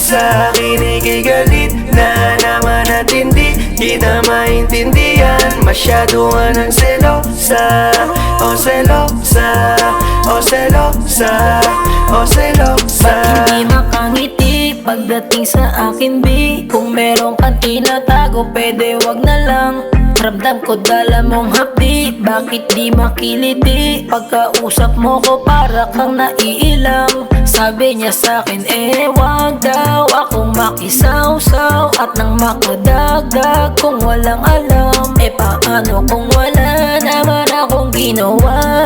sa'kin ika'y galit na naman at hindi kita maintindihan. Masyado ka ng selosa, o selosa, o selosa, o selosa. Ba't hindi makangiti pagdating sa akin, B? Kung meron kang tinatago, pwede wag na lang. Ramdam ko dala mong hapdi, bakit di makiliti? Pagkausap mo ko para kang naiilang. Sabi niya sa'kin, wag daw akong makisawsaw at nang makadagdag kung walang alam. Paano kung wala naman akong ginawa?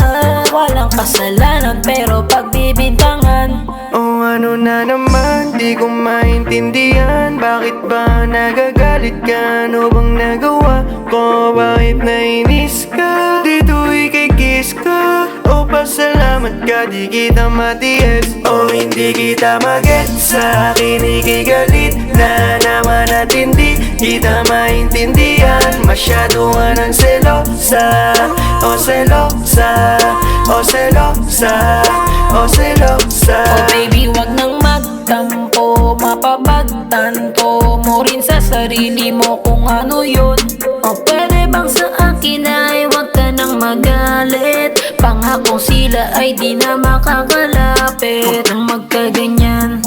Walang kasalanan pero pagbibintangan. O ano na naman, di ko maintindihan. Bakit ba nagagalit ka? Ano bang nagawa ko? Bakit nainis ka? Dito ikikis ka o pasalamat ka, di kita matiis o hindi kita magets. Sa'kin ika'y galit na naman at hindi kita maintindihan. Masyado ka ng selosa, o selosa, o selosa, o selosa. Oh baby, wag nang magtampo, mapapagtanto mo rin sa sarili mo kung ano yun. O pwede bang sa akin ay wag ka nang magalit? Pangakong sila ay di na makakalapit. Huwag nang magkaganyan,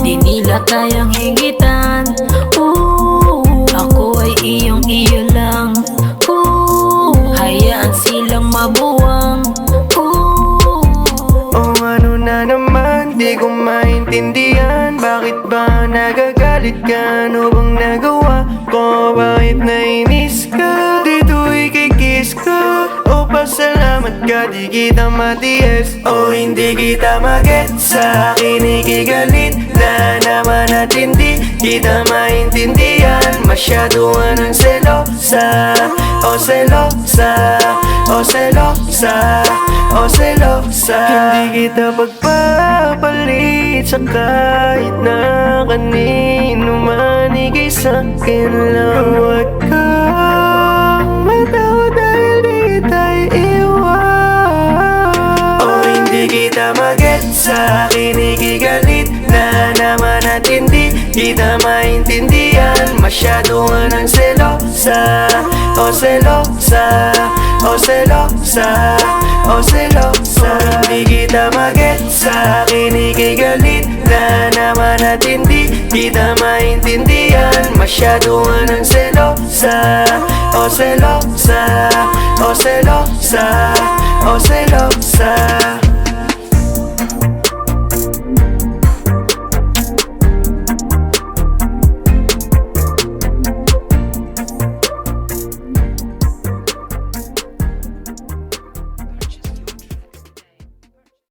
di nila kayang higitan. Ako ay iyong iyo lang, hayaan silang mabuwang. Na naman, di ko maintindihan. Bakit ba nagagalit ka? Ano bang nagawa ko? Bakit nainis ka? Dito ikikis ka o pasalamat ka, di kita matiis o hindi kita magets. Sa'kin ika'y galit na naman at hindi kita maintindihan. Masyado ka ng selosa, o selosa, o selosa, o selosa. Hindi kita pagpapalit sa kahit na kanino man. Ika'y sa'kin lang. Huwag kang matawa dahil di tayo iwan. O hindi kita magets. Sa'kin ika'y galit na naman at hindi kita maintindihan. Masyado ka ng selosa, o selosa, o selosa, o selosa. Hindi kita magets. Sa'kin ika'y galit na naman at hindi kita maintindihan. Masyado ka ng selosa, o selosa, o selosa, o selosa.